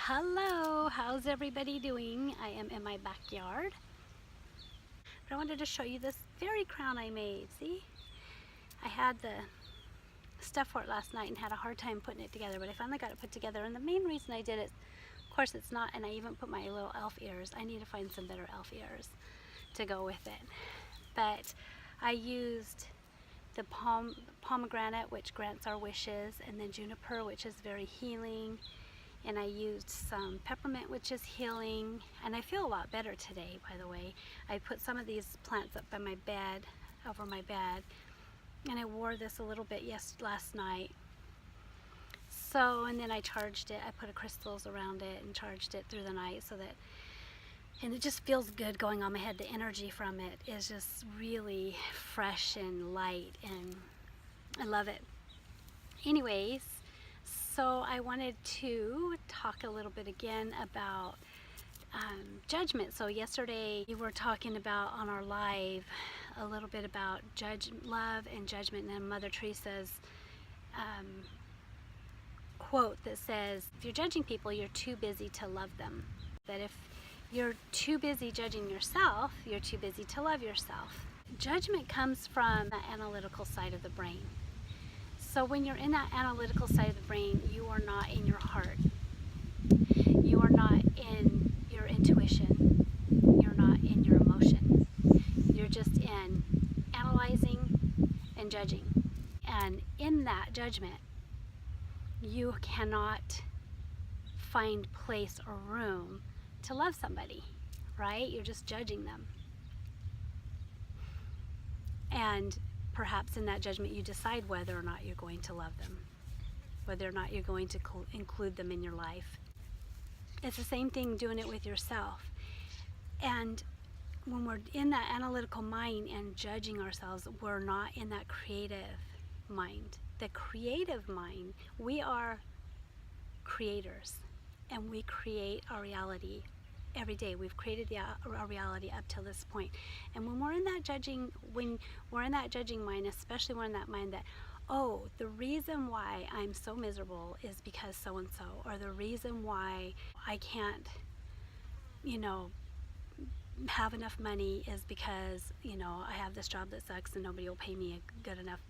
Hello, how's everybody doing? I am in my backyard. But I wanted to show you this fairy crown I made. See? I had the stuff for it last night and had a hard time putting it together, but I finally got it put together. And the main reason I did it, of course it's not, and I even put my little elf ears. I need to find some better elf ears to go with it. But I used the pomegranate, which grants our wishes, and then juniper, which is very healing. And I used some peppermint, which is healing, and I feel a lot better today, by the way. I put some of these plants up by my bed, over my bed, and I wore this a little bit last night. So, and then I charged it. I put crystals around it and charged it through the night so that, and it just feels good going on my head. The energy from it is just really fresh and light, and I love it. Anyways, so I wanted to talk a little bit again about judgment. So yesterday we were talking about on our live a little bit about love and judgment, and then Mother Teresa's quote that says, if you're judging people, you're too busy to love them. That if you're too busy judging yourself, you're too busy to love yourself. Judgment comes from the analytical side of the brain. So when you're in that analytical side of the brain, you are not in your heart. You are not in your intuition. You're not in your emotion. You're just in analyzing and judging. And in that judgment, you cannot find place or room to love somebody, right? You're just judging them. And perhaps in that judgment you decide whether or not you're going to love them, whether or not you're going to include them in your life. It's the same thing doing it with yourself. And when we're in that analytical mind and judging ourselves, we're not in that creative mind. The creative mind, we are creators, and we create our reality every day. We've created our reality up till this point. And when we're in that judging mind, especially when we're in that mind that, oh, the reason why I'm so miserable is because so and so, or the reason why I can't, have enough money is because, I have this job that sucks and nobody will pay me a good enough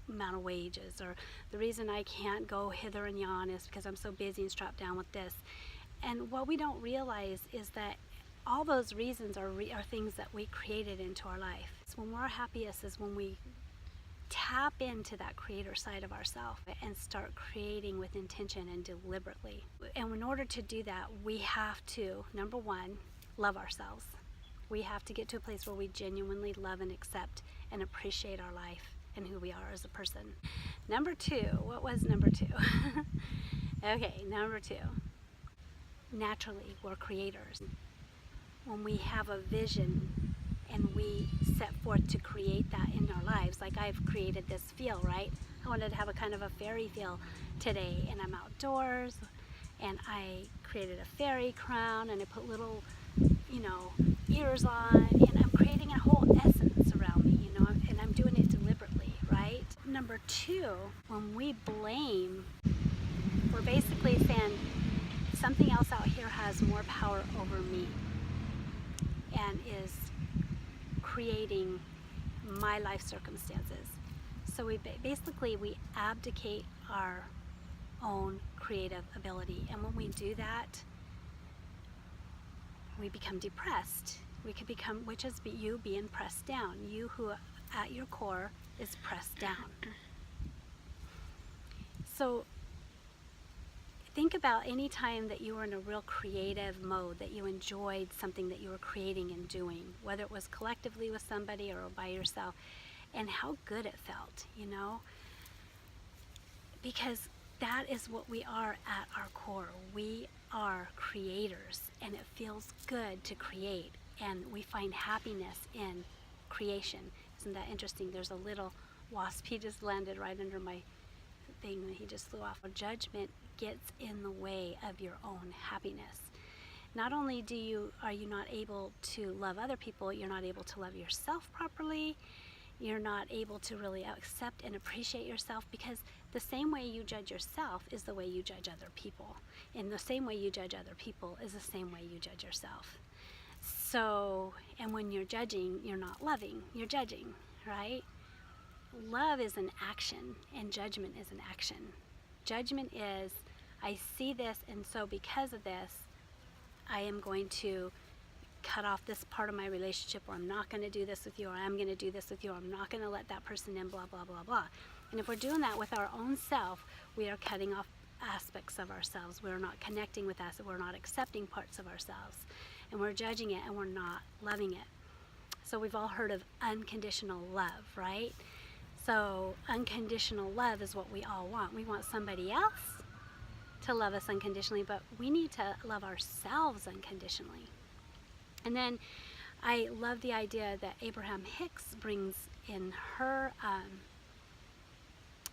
amount of wages, or the reason I can't go hither and yon is because I'm so busy and strapped down with this. And what we don't realize is that all those reasons are things that we created into our life. So when we're happiest is when we tap into that creator side of ourselves and start creating with intention and deliberately. And in order to do that, we have to, number one, love ourselves. We have to get to a place where we genuinely love and accept and appreciate our life and who we are as a person. Number two, what was number two? Okay, number two. Naturally, we're creators. When we have a vision and we set forth to create that in our lives, like I've created this feel, right? I wanted to have a kind of a fairy feel today, and I'm outdoors, and I created a fairy crown, and I put little, ears on, and I'm creating a whole essence around me, and I'm doing it deliberately, right? Number two, when we blame, we're basically saying, something else out here has more power over me and is creating my life circumstances. So we abdicate our own creative ability. And when we do that, we become depressed. We could become, which is you being pressed down. You who at your core is pressed down. So think about any time that you were in a real creative mode, that you enjoyed something that you were creating and doing, whether it was collectively with somebody or by yourself, and how good it felt, Because that is what we are at our core. We are creators, and it feels good to create, and we find happiness in creation. Isn't that interesting? There's a little wasp. He just landed right under my thing and he just flew off. Judgment gets in the way of your own happiness. Not only are you not able to love other people, you're not able to love yourself properly, You're not able to really accept and appreciate yourself, because the same way you judge yourself is the way you judge other people. And the same way you judge other people is the same way you judge yourself. So, and when you're judging, you're not loving, you're judging, right? Love is an action, and judgment is an action. Judgment is, I see this, and so because of this, I am going to cut off this part of my relationship, or I'm not going to do this with you, or I'm going to do this with you, or I'm not going to let that person in, blah, blah, blah, blah. And if we're doing that with our own self, we are cutting off aspects of ourselves. We're not connecting with us. We're not accepting parts of ourselves. And we're judging it, and we're not loving it. So we've all heard of unconditional love, right? So unconditional love is what we all want. We want somebody else to love us unconditionally, but we need to love ourselves unconditionally. And then I love the idea that Abraham Hicks brings in her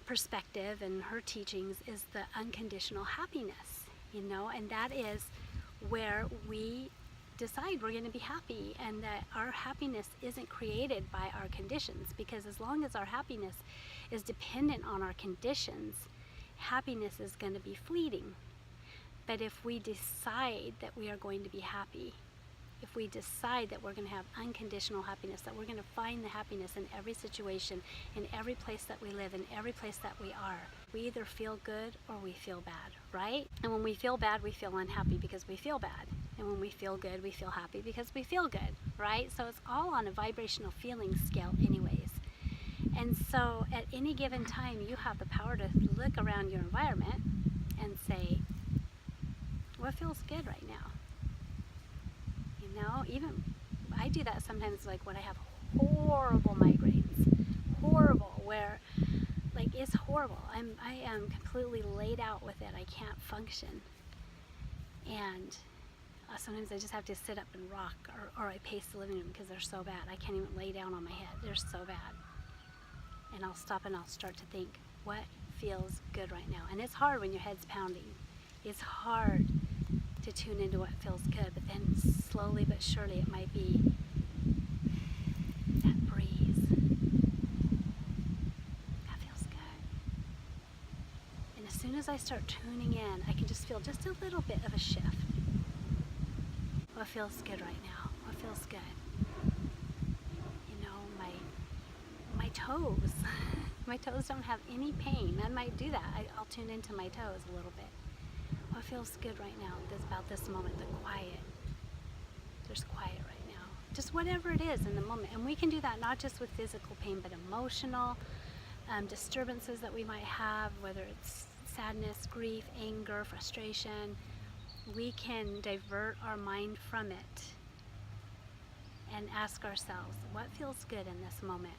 perspective and her teachings, is the unconditional happiness, and that is where we decide we're going to be happy, and that our happiness isn't created by our conditions, because as long as our happiness is dependent on our conditions, happiness is going to be fleeting. But if we decide that we are going to be happy, if we decide that we're going to have unconditional happiness, that we're going to find the happiness in every situation, in every place that we live, in every place that we are, we either feel good or we feel bad, right? And when we feel bad, we feel unhappy because we feel bad. And when we feel good, we feel happy because we feel good, right? So it's all on a vibrational feeling scale anyways. And so at any given time, you have the power to look around your environment and say, what feels good right now? Even I do that sometimes, like when I have horrible migraines, horrible, where like it's horrible. I am completely laid out with it. I can't function. And sometimes I just have to sit up and rock, or I pace the living room because they're so bad. I can't even lay down on my head. They're so bad. And I'll stop and I'll start to think, what feels good right now? And it's hard when your head's pounding. It's hard to tune into what feels good, but then slowly but surely it might be that breeze. That feels good. And as soon as I start tuning in, I can just feel just a little bit of a shift. What feels good right now? What feels good? My toes. My toes don't have any pain. I might do that. I'll tune into my toes a little bit. What feels good right now about this moment, the quiet. There's quiet right now. Just whatever it is in the moment. And we can do that not just with physical pain, but emotional disturbances that we might have, whether it's sadness, grief, anger, frustration. We can divert our mind from it and ask ourselves, what feels good in this moment?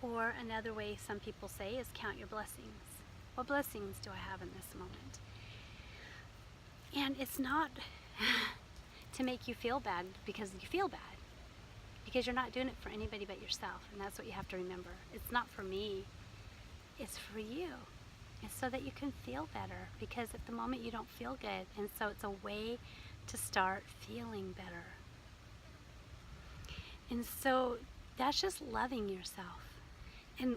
Or another way some people say is count your blessings. What blessings do I have in this moment? And it's not to make you feel bad because you feel bad, because you're not doing it for anybody but yourself, and that's what you have to remember. It's not for me, it's for you. It's so that you can feel better, because at the moment you don't feel good, and so it's a way to start feeling better. And so that's just loving yourself. And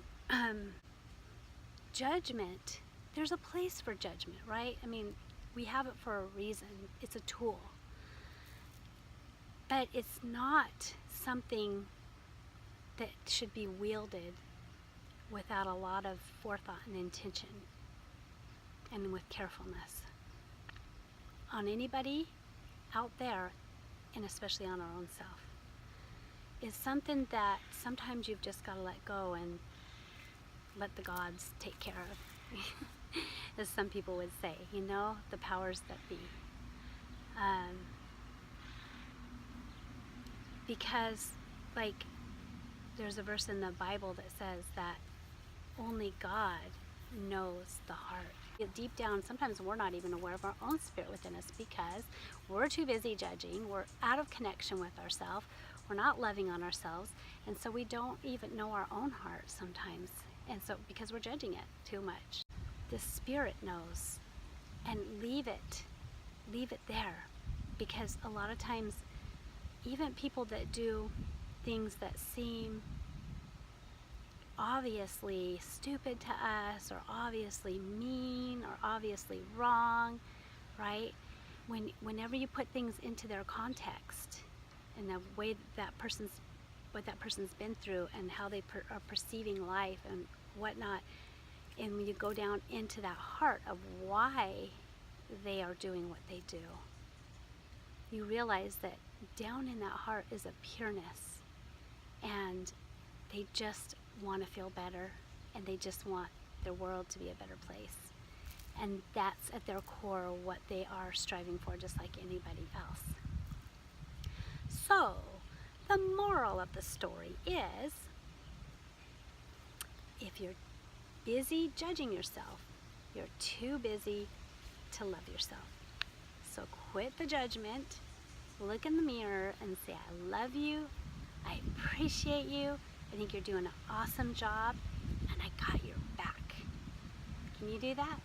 judgment, there's a place for judgment, right? I mean, we have it for a reason. It's a tool. But it's not something that should be wielded without a lot of forethought and intention, and with carefulness on anybody out there, and especially on our own self. Is something that sometimes you've just got to let go and let the gods take care of, as some people would say, the powers that be. Because, there's a verse in the Bible that says that only God knows the heart. Deep down, sometimes we're not even aware of our own spirit within us, because we're too busy judging, we're out of connection with ourselves, we're not loving on ourselves, and so we don't even know our own heart sometimes, and so because we're judging it too much. The Spirit knows, and leave it there, because a lot of times even people that do things that seem obviously stupid to us, or obviously mean, or obviously wrong, right? Whenever you put things into their context and the way what that person's been through and how they are perceiving life and whatnot, and when you go down into that heart of why they are doing what they do, you realize that down in that heart is a pureness, and they just want to feel better, and they just want their world to be a better place. And that's at their core what they are striving for, just like anybody else. So, the moral of the story is, if you're busy judging yourself, you're too busy to love yourself. So quit the judgment, look in the mirror and say, I love you, I appreciate you, I think you're doing an awesome job, and I got your back. Can you do that?